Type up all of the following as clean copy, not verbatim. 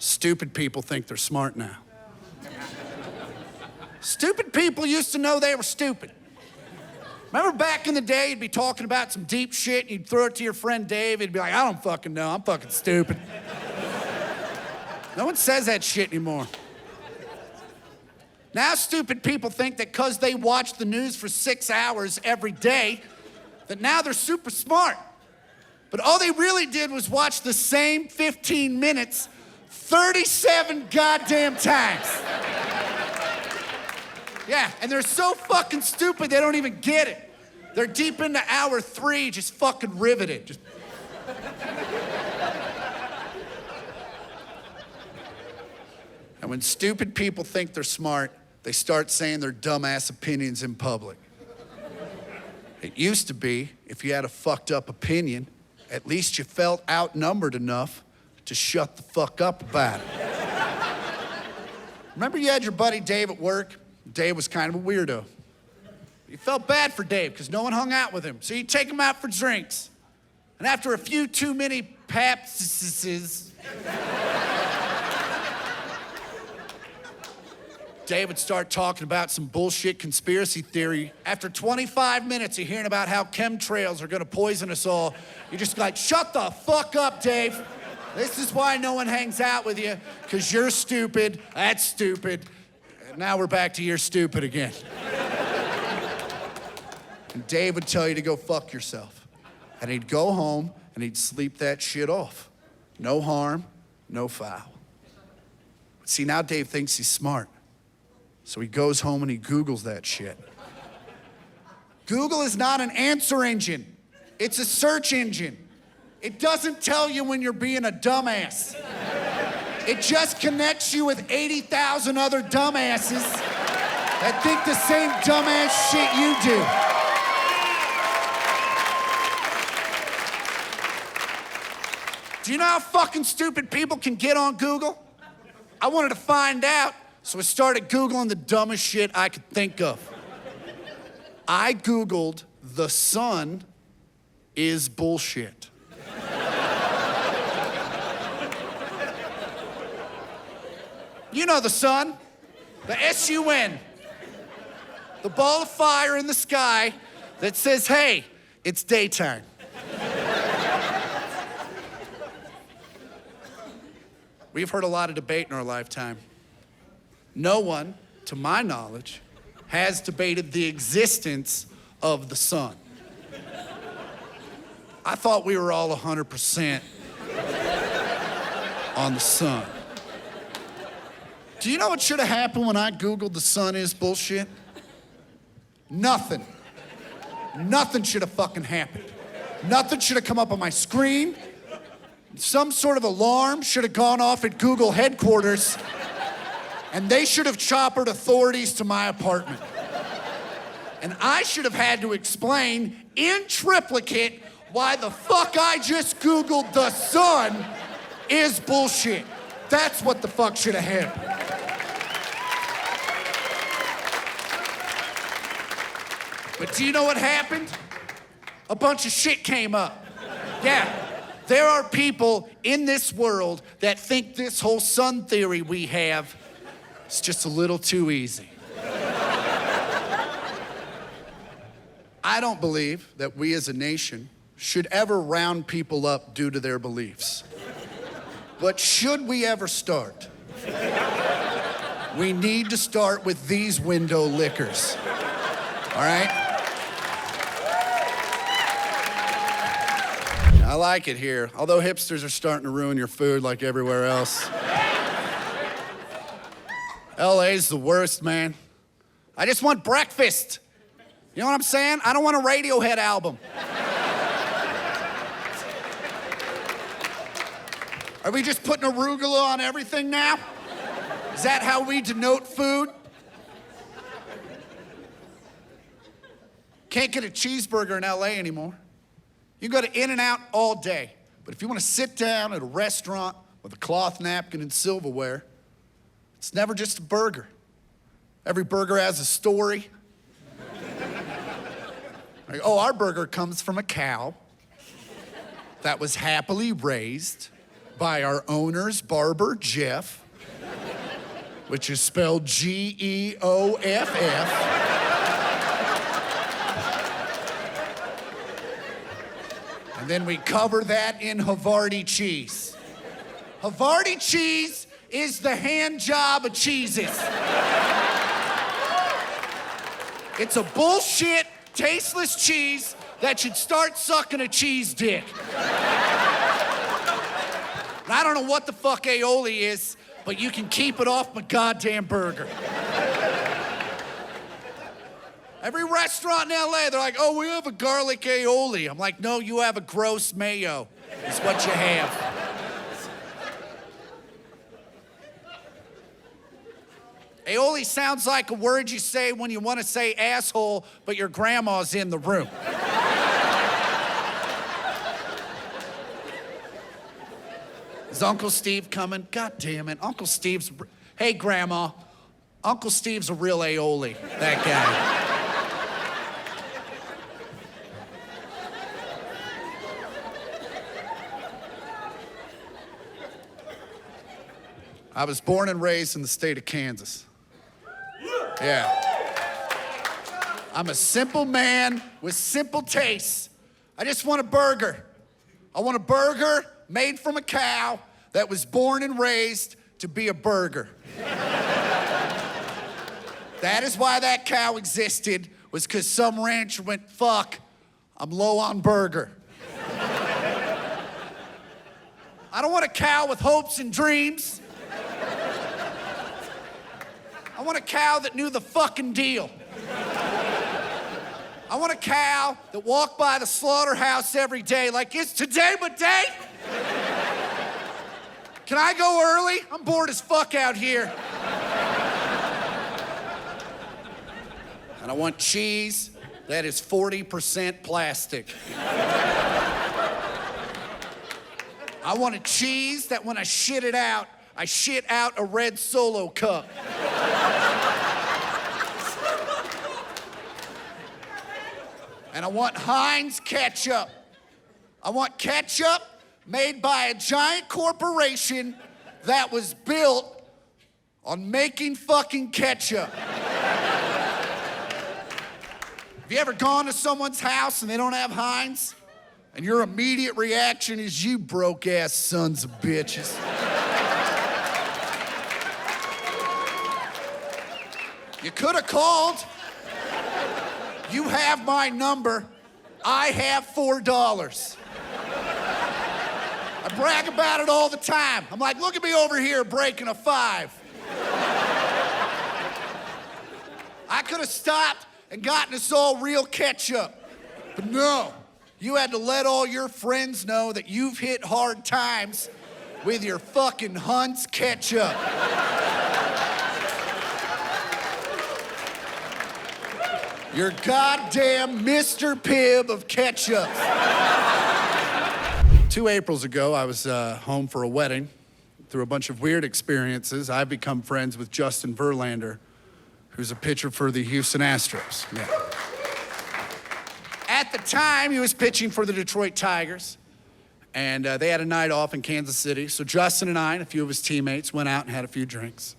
Stupid people think they're smart now. Stupid people used to know they were stupid. Remember back in the day, you'd be talking about some deep shit, and you'd throw it to your friend Dave, he'd be like, I don't fucking know, I'm fucking stupid. No one says that shit anymore. Now stupid people think that because they watch the news for 6 hours every day, that now they're super smart. But all they really did was watch the same 15 minutes 37 goddamn times. Yeah, and they're so fucking stupid they don't even get it. They're deep into hour 3, just fucking riveted. Just... And when stupid people think they're smart, they start saying their dumbass opinions in public. It used to be, if you had a fucked up opinion, at least you felt outnumbered enough to shut the fuck up about it. Remember you had your buddy Dave at work? Dave was kind of a weirdo. You felt bad for Dave because no one hung out with him, so you'd take him out for drinks. And after a few too many papsises, Dave would start talking about some bullshit conspiracy theory. After 25 minutes of hearing about how chemtrails are gonna poison us all, you're just like, shut the fuck up, Dave. This is why no one hangs out with you, because you're stupid, that's stupid. And now we're back to you're stupid again. And Dave would tell you to go fuck yourself. And he'd go home and he'd sleep that shit off. No harm, no foul. But see, now Dave thinks he's smart. So he goes home and he Googles that shit. Google is not an answer engine. It's a search engine. It doesn't tell you when you're being a dumbass. It just connects you with 80,000 other dumbasses that think the same dumbass shit you do. Do you know how fucking stupid people can get on Google? I wanted to find out, so I started Googling the dumbest shit I could think of. I Googled, the sun is bullshit. You know the sun, the S-U-N, the ball of fire in the sky that says, hey, it's daytime. We've heard a lot of debate in our lifetime. No one, to my knowledge, has debated the existence of the sun. I thought we were all 100% on the sun. Do you know what should have happened when I Googled the sun is bullshit? Nothing. Nothing should have fucking happened. Nothing should have come up on my screen. Some sort of alarm should have gone off at Google headquarters, and they should have choppered authorities to my apartment. And I should have had to explain in triplicate why the fuck I just Googled the sun is bullshit. That's what the fuck should have happened. But do you know what happened? A bunch of shit came up. Yeah, there are people in this world that think this whole sun theory we have is just a little too easy. I don't believe that we as a nation should ever round people up due to their beliefs. But should we ever start, we need to start with these window lickers. All right? I like it here, although hipsters are starting to ruin your food like everywhere else. LA's the worst, man. I just want breakfast. You know what I'm saying? I don't want a Radiohead album. Are we just putting arugula on everything now? Is that how we denote food? Can't get a cheeseburger in LA anymore. You can go to In-N-Out all day, but if you want to sit down at a restaurant with a cloth napkin and silverware, it's never just a burger. Every burger has a story. Like, oh, our burger comes from a cow that was happily raised by our owner's barber, Jeff, which is spelled Geoff. And then we cover that in Havarti cheese. Havarti cheese is the hand job of cheeses. It's a bullshit, tasteless cheese that should start sucking a cheese dick. And I don't know what the fuck aioli is, but you can keep it off my goddamn burger. Every restaurant in LA, they're like, oh, we have a garlic aioli. I'm like, no, you have a gross mayo. It's what you have. Aioli sounds like a word you say when you want to say asshole, but your grandma's in the room. Is Uncle Steve coming? God damn it. Uncle Steve's... Hey, Grandma. Uncle Steve's a real aioli, that guy. I was born and raised in the state of Kansas. Yeah. I'm a simple man with simple tastes. I just want a burger. I want a burger made from a cow that was born and raised to be a burger. That is why that cow existed, was because some rancher went, fuck, I'm low on burger. I don't want a cow with hopes and dreams. I want a cow that knew the fucking deal. I want a cow that walked by the slaughterhouse every day like, it's today but day? Can I go early? I'm bored as fuck out here. And I want cheese that is 40% plastic. I want a cheese that when I shit it out, I shit out a red Solo cup. And I want Heinz ketchup. I want ketchup made by a giant corporation that was built on making fucking ketchup. Have you ever gone to someone's house and they don't have Heinz? And your immediate reaction is, you broke-ass sons of bitches. You could have called. You have my number. I have $4. I brag about it all the time. I'm like, look at me over here breaking a 5. I could have stopped and gotten us all real ketchup. But no, you had to let all your friends know that you've hit hard times with your fucking Hunt's ketchup. You're goddamn Mr. Pibb of ketchup. 2 Aprils ago, I was home for a wedding. Through a bunch of weird experiences, I've become friends with Justin Verlander, who's a pitcher for the Houston Astros. Yeah. At the time, he was pitching for the Detroit Tigers, and they had a night off in Kansas City, so Justin and I and a few of his teammates went out and had a few drinks.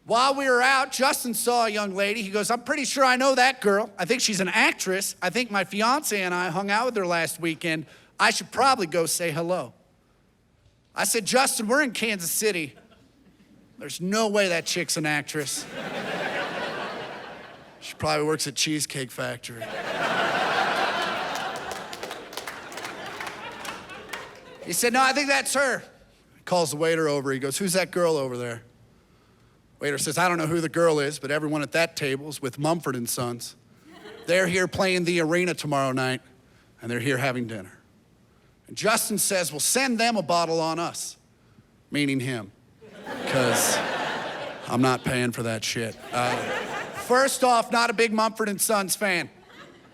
While we were out, Justin saw a young lady. He goes, I'm pretty sure I know that girl. I think she's an actress. I think my fiance and I hung out with her last weekend. I should probably go say hello. I said, Justin, we're in Kansas City. There's no way that chick's an actress. She probably works at Cheesecake Factory. He said, no, I think that's her. He calls the waiter over. He goes, who's that girl over there? Waiter says, I don't know who the girl is, but everyone at that table is with Mumford & Sons. They're here playing the arena tomorrow night, and they're here having dinner. And Justin says, well, send them a bottle on us, meaning him, because I'm not paying for that shit. First off, not a big Mumford & Sons fan.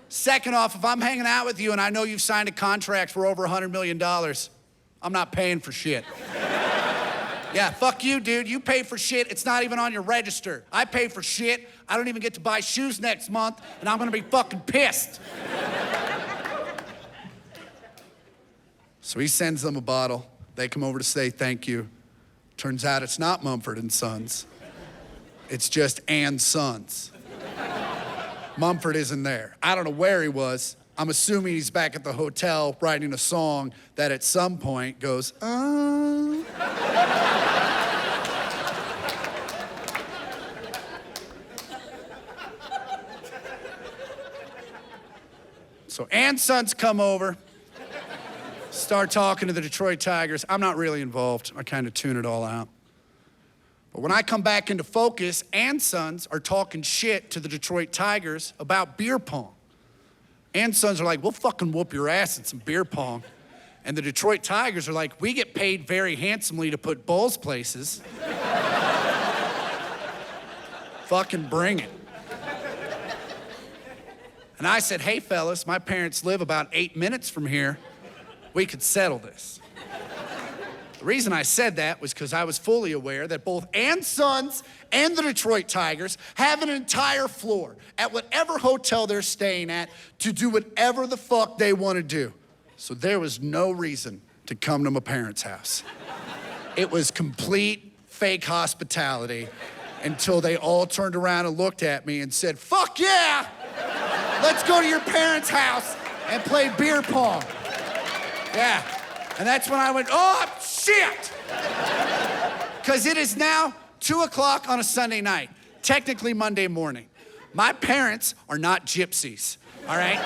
Second off, if I'm hanging out with you and I know you've signed a contract for over $100 million, I'm not paying for shit. Yeah, fuck you, dude. You pay for shit. It's not even on your register. I pay for shit. I don't even get to buy shoes next month, and I'm gonna be fucking pissed. So he sends them a bottle. They come over to say thank you. Turns out it's not Mumford and Sons. It's just and Sons. Mumford isn't there. I don't know where he was. I'm assuming he's back at the hotel writing a song that at some point goes, So and Sons come over, start talking to the Detroit Tigers. I'm not really involved. I kind of tune it all out. But when I come back into focus, and Sons are talking shit to the Detroit Tigers about beer pong. And Sons are like, we'll fucking whoop your ass in some beer pong. And the Detroit Tigers are like, we get paid very handsomely to put balls places. Fucking bring it. And I said, hey fellas, my parents live about 8 minutes from here. We could settle this. The reason I said that was because I was fully aware that both and Sons and the Detroit Tigers have an entire floor at whatever hotel they're staying at to do whatever the fuck they want to do. So there was no reason to come to my parents' house. It was complete fake hospitality until they all turned around and looked at me and said, fuck yeah, let's go to your parents' house and play beer pong. Yeah. And that's when I went, oh, shit! Because it is now 2 o'clock on a Sunday night, technically Monday morning. My parents are not gypsies, all right?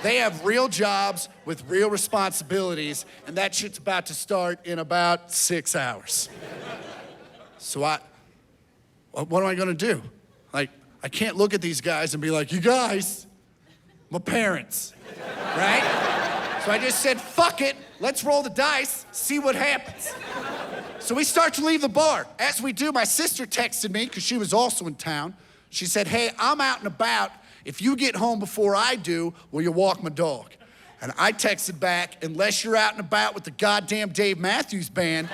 They have real jobs with real responsibilities, and that shit's about to start in about 6 hours. So what am I gonna do? Like, I can't look at these guys and be like, you guys, my parents, right? So I just said, fuck it, let's roll the dice, see what happens. So we start to leave the bar. As we do, my sister texted me, because she was also in town. She said, hey, I'm out and about. If you get home before I do, will you walk my dog? And I texted back, unless you're out and about with the goddamn Dave Matthews Band,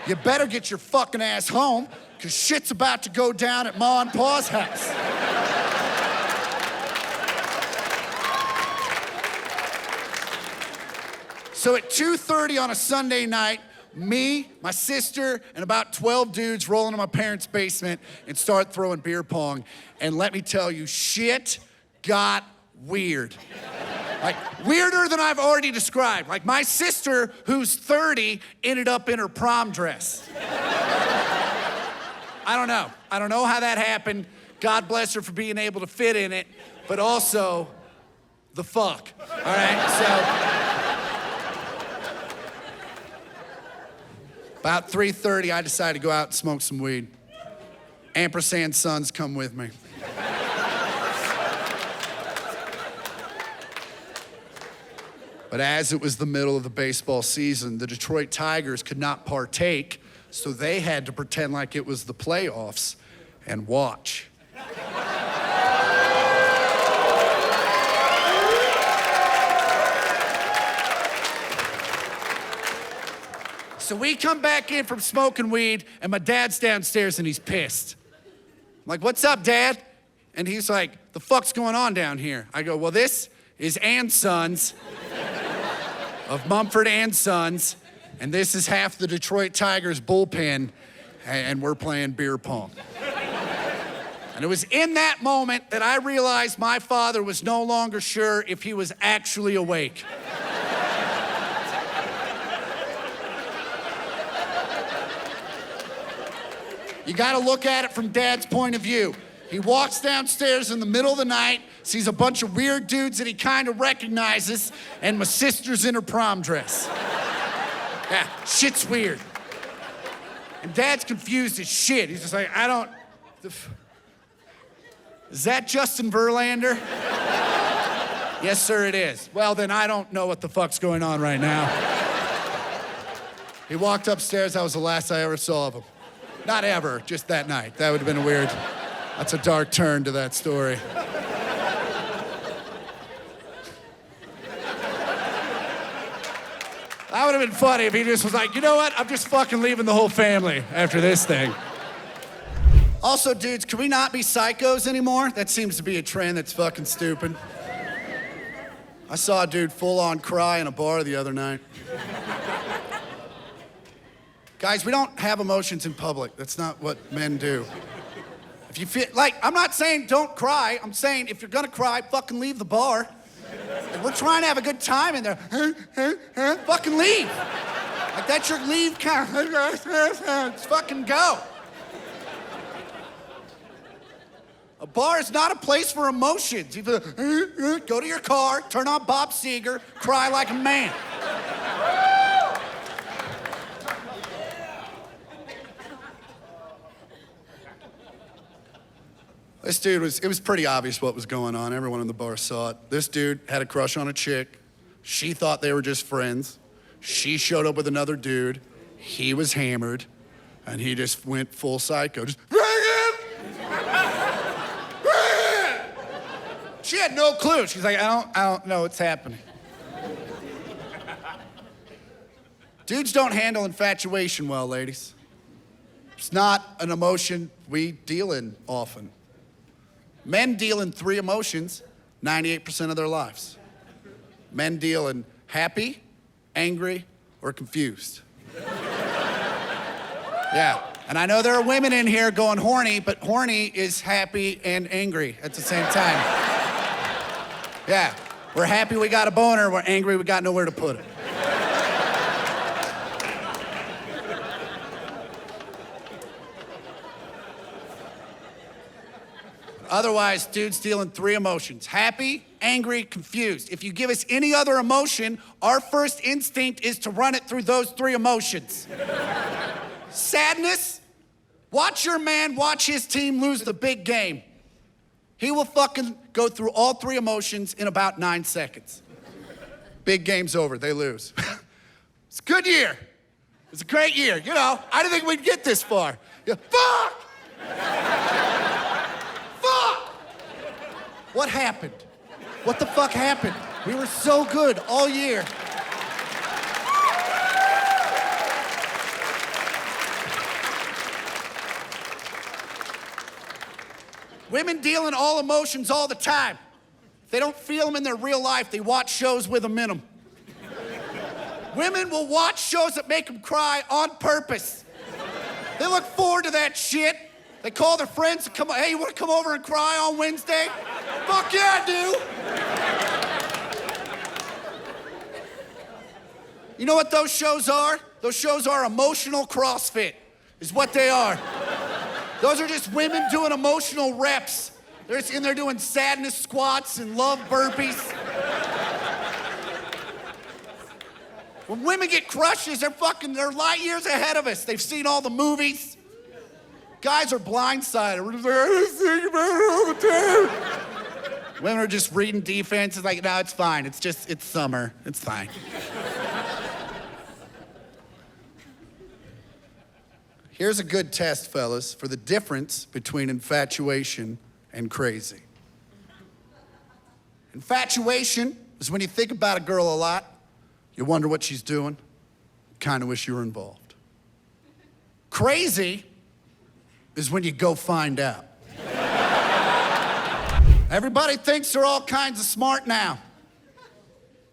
you better get your fucking ass home, because shit's about to go down at Ma and Pa's house. So at 2:30 on a Sunday night, me, my sister, and about 12 dudes roll into my parents' basement and start throwing beer pong. And let me tell you, shit got weird. Like, weirder than I've already described. Like, my sister, who's 30, ended up in her prom dress. I don't know. I don't know how that happened. God bless her for being able to fit in it, but also, the fuck. All right, so... About 3:30, I decided to go out and smoke some weed. Ampersand Sons come with me. But as it was the middle of the baseball season, the Detroit Tigers could not partake, so they had to pretend like it was the playoffs and watch. So we come back in from smoking weed, and my dad's downstairs, and he's pissed. I'm like, what's up, Dad? And he's like, the fuck's going on down here? I go, well, this is and Sons of Mumford and Sons, and this is half the Detroit Tigers bullpen, and we're playing beer pong. And it was in that moment that I realized my father was no longer sure if he was actually awake. You gotta look at it from Dad's point of view. He walks downstairs in the middle of the night, sees a bunch of weird dudes that he kind of recognizes, and my sister's in her prom dress. Yeah, shit's weird. And Dad's confused as shit. He's just like, is that Justin Verlander? Yes, sir, it is. Well, then I don't know what the fuck's going on right now. He walked upstairs, that was the last I ever saw of him. Not ever, just that night. That would have been a weird, that's a dark turn to that story. That would have been funny if he just was like, you know what? I'm just fucking leaving the whole family after this thing. Also, dudes, can we not be psychos anymore? That seems to be a trend that's fucking stupid. I saw a dude full on cry in a bar the other night. Guys, we don't have emotions in public. That's not what men do. If you feel, like, I'm not saying don't cry. I'm saying if you're gonna cry, fucking leave the bar. Like, we're trying to have a good time in there. Fucking leave. Like, that's your leave count. Just fucking go. A bar is not a place for emotions. You go to your car, turn on Bob Seger, cry like a man. This dude it was pretty obvious what was going on. Everyone in the bar saw it. This dude had a crush on a chick. She thought they were just friends. She showed up with another dude. He was hammered, and he just went full psycho. Just, bring it! Bring it! She had no clue. She's like, I don't know what's happening. Dudes don't handle infatuation well, ladies. It's not an emotion we deal in often. Men deal in 3 emotions 98% of their lives. Men deal in happy, angry, or confused. Yeah, and I know there are women in here going horny, but horny is happy and angry at the same time. Yeah, we're happy we got a boner, we're angry we got nowhere to put it. Otherwise, dudes deal in 3 emotions: happy, angry, confused. If you give us any other emotion, our first instinct is to run it through those 3 emotions. Sadness, watch your man watch his team lose the big game. He will fucking go through all 3 emotions in about 9 seconds. Big game's over, they lose. It's a good year. It's a great year. You know, I didn't think we'd get this far. Yeah, fuck! What happened? What the fuck happened? We were so good all year. Women deal in all emotions all the time. If they don't feel them in their real life, they watch shows with them in them. Women will watch shows that make them cry on purpose. They look forward to that shit. They call their friends to come, hey, you wanna come over and cry on Wednesday? Fuck yeah, I do. You know what those shows are? Those shows are emotional CrossFit, is what they are. Those are just women doing emotional reps. They're just in there doing sadness squats and love burpees. When women get crushes, they're light years ahead of us. They've seen all the movies. Guys are blindsided. We're just like, I just think about it all the time. Women are just reading defense. It's like, no, it's fine. It's summer. It's fine. Here's a good test, fellas, for the difference between infatuation and crazy. Infatuation is when you think about a girl a lot, you wonder what she's doing, kind of wish you were involved. Crazy is when you go find out. Everybody thinks they're all kinds of smart now,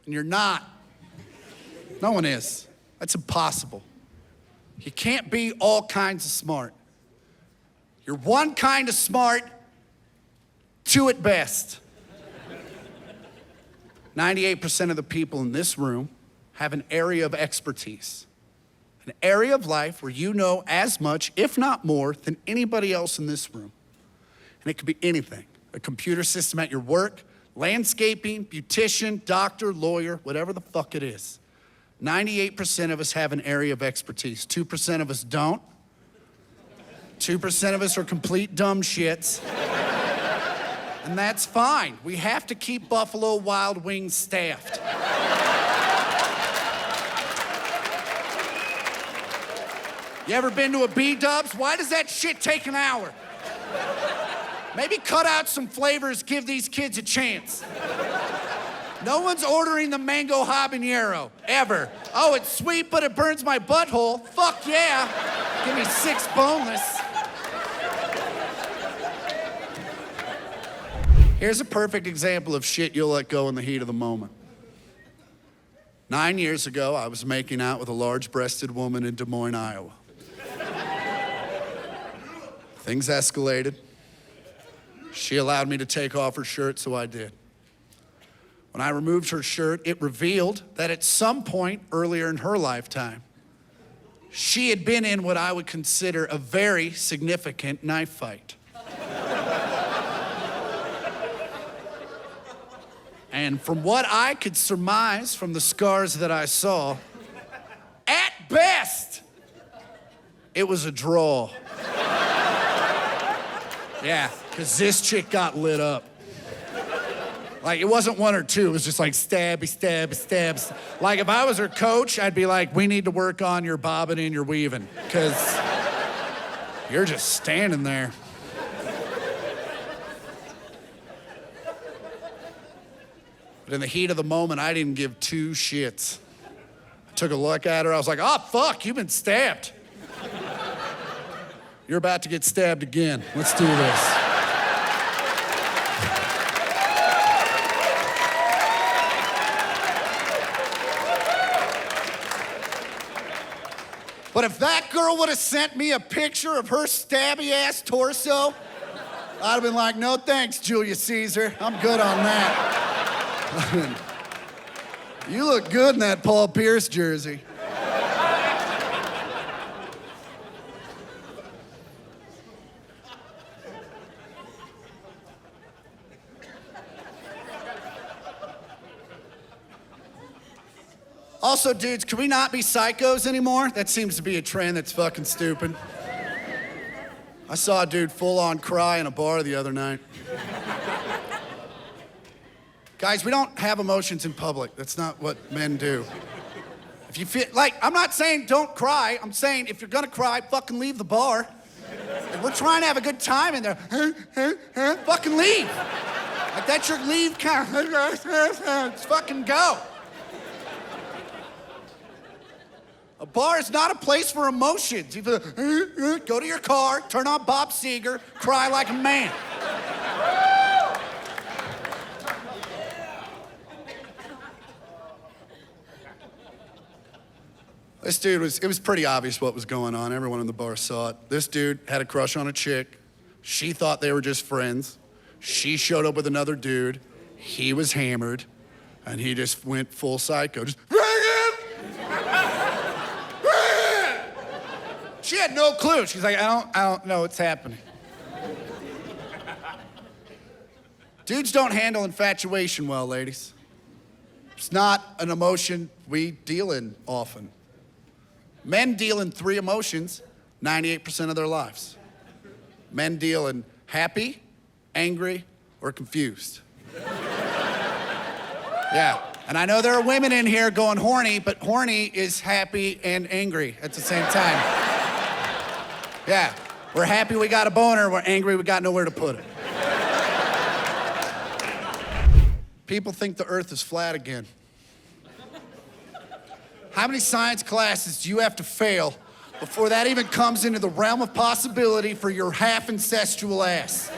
and you're not. No one is. That's impossible. You can't be all kinds of smart. You're one kind of smart, 2 at best. 98% of the people in this room have an area of expertise. An area of life where you know as much, if not more, than anybody else in this room. And it could be anything. A computer system at your work, landscaping, beautician, doctor, lawyer, whatever the fuck it is. 98% of us have an area of expertise. 2% of us don't. 2% of us are complete dumb shits. And that's fine. We have to keep Buffalo Wild Wings staffed. You ever been to a B-Dubs? Why does that shit take an hour? Maybe cut out some flavors, give these kids a chance. No one's ordering the mango habanero, ever. Oh, it's sweet, but it burns my butthole. Fuck yeah. Give me 6 boneless. Here's a perfect example of shit you'll let go in the heat of the moment. 9 years ago, I was making out with a large-breasted woman in Des Moines, Iowa. Things escalated. She allowed me to take off her shirt, so I did. When I removed her shirt, it revealed that at some point earlier in her lifetime, she had been in what I would consider a very significant knife fight. And from what I could surmise from the scars that I saw, at best, it was a draw. Yeah, because this chick got lit up. Like, it wasn't one or two, it was just like stabby, stabby, stabs. Like, if I was her coach, I'd be like, we need to work on your bobbing and your weaving, because you're just standing there. But in the heat of the moment, I didn't give two shits. I took a look at her, I was like, oh, fuck, you've been stabbed. You're about to get stabbed again. Let's do this. But if that girl would have sent me a picture of her stabby-ass torso, I'd have been like, no thanks, Julius Caesar. I'm good on that. You look good in that Paul Pierce jersey. Also, dudes, can we not be psychos anymore? That seems to be a trend that's fucking stupid. I saw a dude full-on cry in a bar the other night. Guys, we don't have emotions in public. That's not what men do. If you feel, like, I'm not saying don't cry. I'm saying if you're gonna cry, fucking leave the bar. If we're trying to have a good time in there, fucking leave. Like, that's your leave count. Just fucking go. A bar is not a place for emotions. You go to your car, turn on Bob Seger, cry like a man. This dude it was pretty obvious what was going on. Everyone in the bar saw it. This dude had a crush on a chick. She thought they were just friends. She showed up with another dude. He was hammered, and he just went full psycho. Just, she had no clue. She's like, I don't know what's happening. Dudes don't handle infatuation well, ladies. It's not an emotion we deal in often. Men deal in 3 emotions 98% of their lives. Men deal in happy, angry, or confused. Yeah, and I know there are women in here going horny, but horny is happy and angry at the same time. Yeah, we're happy we got a boner, we're angry we got nowhere to put it. People think the earth is flat again. How many science classes do you have to fail before that even comes into the realm of possibility for your half-incestual ass?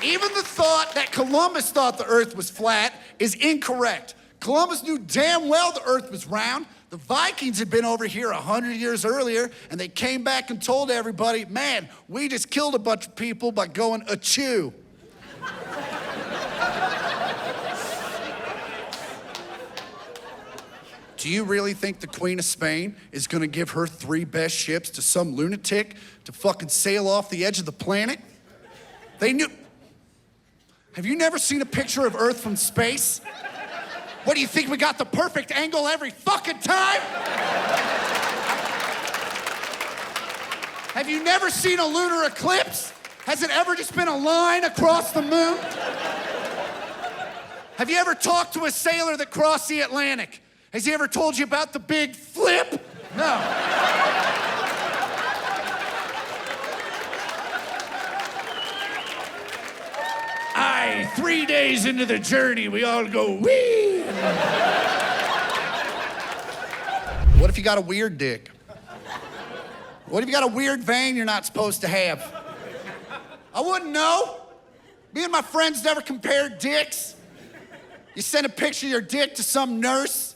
Even the thought that Columbus thought the earth was flat is incorrect. Columbus knew damn well the earth was round. The Vikings had been over here 100 years earlier, and they came back and told everybody, man, we just killed a bunch of people by going achoo. Do you really think the Queen of Spain is gonna give her 3 best ships to some lunatic to fucking sail off the edge of the planet? They knew. Have you never seen a picture of Earth from space? What do you think, we got the perfect angle every fucking time? Have you never seen a lunar eclipse? Has it ever just been a line across the moon? Have you ever talked to a sailor that crossed the Atlantic? Has he ever told you about the big flip? No. Aye, 3 days into the journey, we all go, wee! What if you got a weird dick? What if you got a weird vein you're not supposed to have? I wouldn't know. Me and my friends never compared dicks. You send a picture of your dick to some nurse,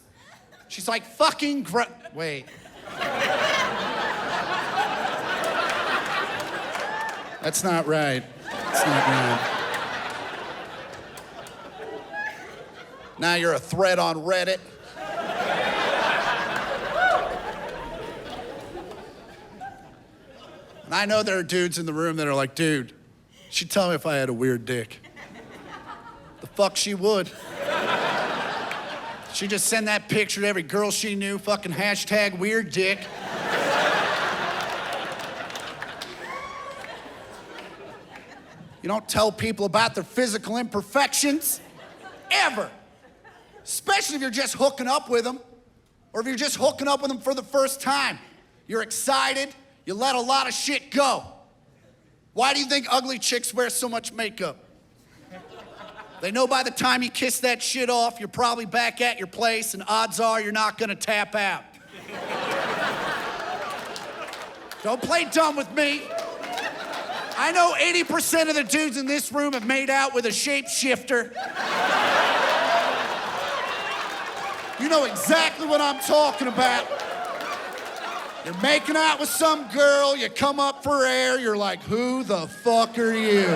She's like, fucking wait. That's not right. That's not right. Now you're a thread on Reddit. And I know there are dudes in the room that are like, dude, she'd tell me if I had a weird dick. The fuck she would. She'd just send that picture to every girl she knew, fucking hashtag weird dick. You don't tell people about their physical imperfections, ever. Especially if you're just hooking up with them, or if you're just hooking up with them for the first time. You're excited, you let a lot of shit go. Why do you think ugly chicks wear so much makeup? They know by the time you kiss that shit off, you're probably back at your place, and odds are you're not gonna tap out. Don't play dumb with me. I know 80% of the dudes in this room have made out with a shapeshifter. You know exactly what I'm talking about. You're making out with some girl, you come up for air, you're like, who the fuck are you?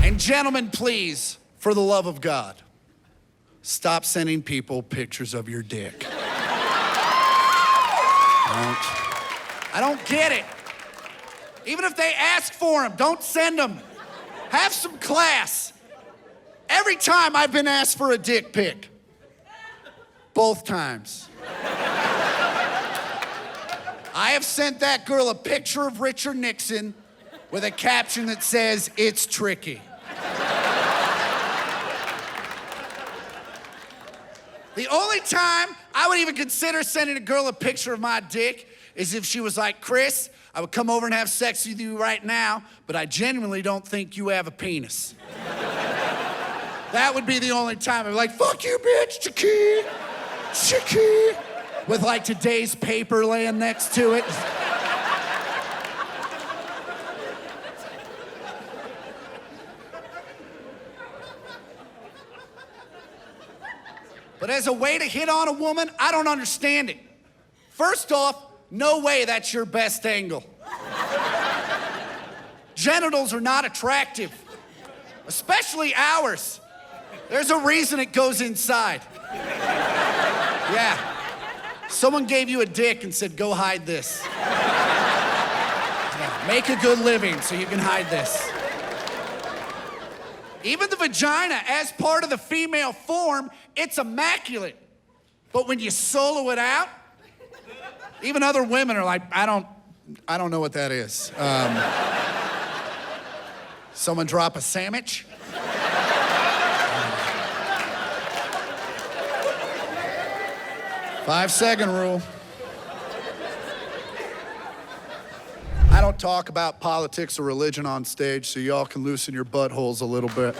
And gentlemen, please, for the love of God, stop sending people pictures of your dick. I don't get it. Even if they ask for them, don't send them. Have some class. Every time I've been asked for a dick pic. Both times. I have sent that girl a picture of Richard Nixon with a caption that says, "It's tricky." The only time I would even consider sending a girl a picture of my dick is if she was like, Chris, I would come over and have sex with you right now, but I genuinely don't think you have a penis. That would be the only time I'd be like, fuck you, bitch, chicky, chicky, with like today's paper laying next to it. But as a way to hit on a woman, I don't understand it. First off, no way that's your best angle. Genitals are not attractive, especially ours. There's a reason it goes inside. Yeah. Someone gave you a dick and said, go hide this. Yeah. Make a good living so you can hide this. Even the vagina, as part of the female form, it's immaculate. But when you solo it out, even other women are like, I don't know what that is. Someone drop a sandwich? 5-second rule. I don't talk about politics or religion on stage, so y'all can loosen your buttholes a little bit.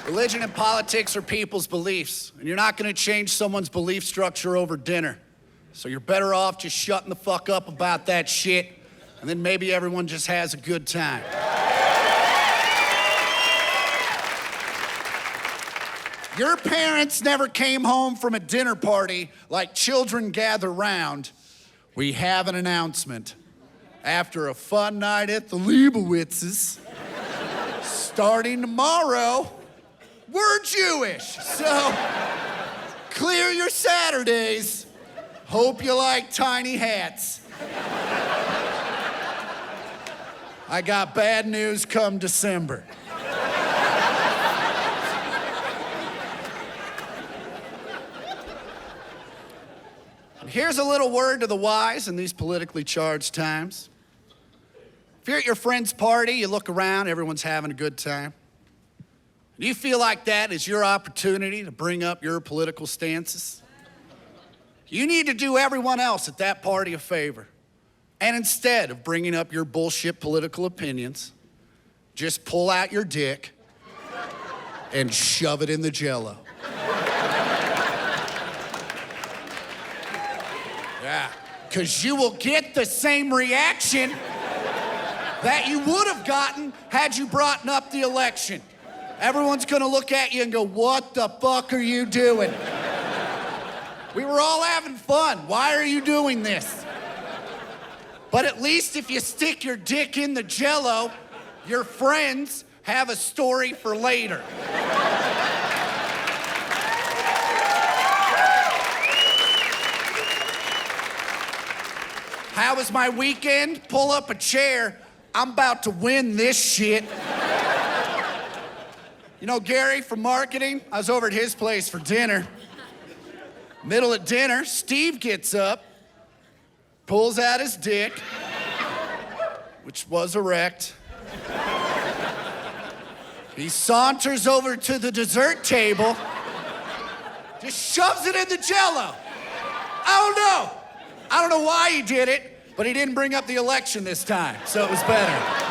Religion and politics are people's beliefs, and you're not gonna change someone's belief structure over dinner. So you're better off just shutting the fuck up about that shit, and then maybe everyone just has a good time. Your parents never came home from a dinner party like children gather round. We have an announcement. After a fun night at the Leibowitzes, starting tomorrow, we're Jewish. So clear your Saturdays. Hope you like tiny hats. I got bad news come December. Here's a little word to the wise in these politically charged times. If you're at your friend's party, you look around, everyone's having a good time. Do you feel like that is your opportunity to bring up your political stances? You need to do everyone else at that party a favor. And instead of bringing up your bullshit political opinions, just pull out your dick and shove it in the Jell-O. Yeah, because you will get the same reaction that you would have gotten had you brought up the election. Everyone's gonna look at you and go, what the fuck are you doing? We were all having fun. Why are you doing this? But at least if you stick your dick in the Jell-O, your friends have a story for later. How was my weekend? Pull up a chair. I'm about to win this shit. You know Gary from marketing? I was over at his place for dinner. Middle of dinner, Steve gets up, pulls out his dick, which was erect. He saunters over to the dessert table, just shoves it in the Jell-O. I don't know why he did it, but he didn't bring up the election this time, so it was better.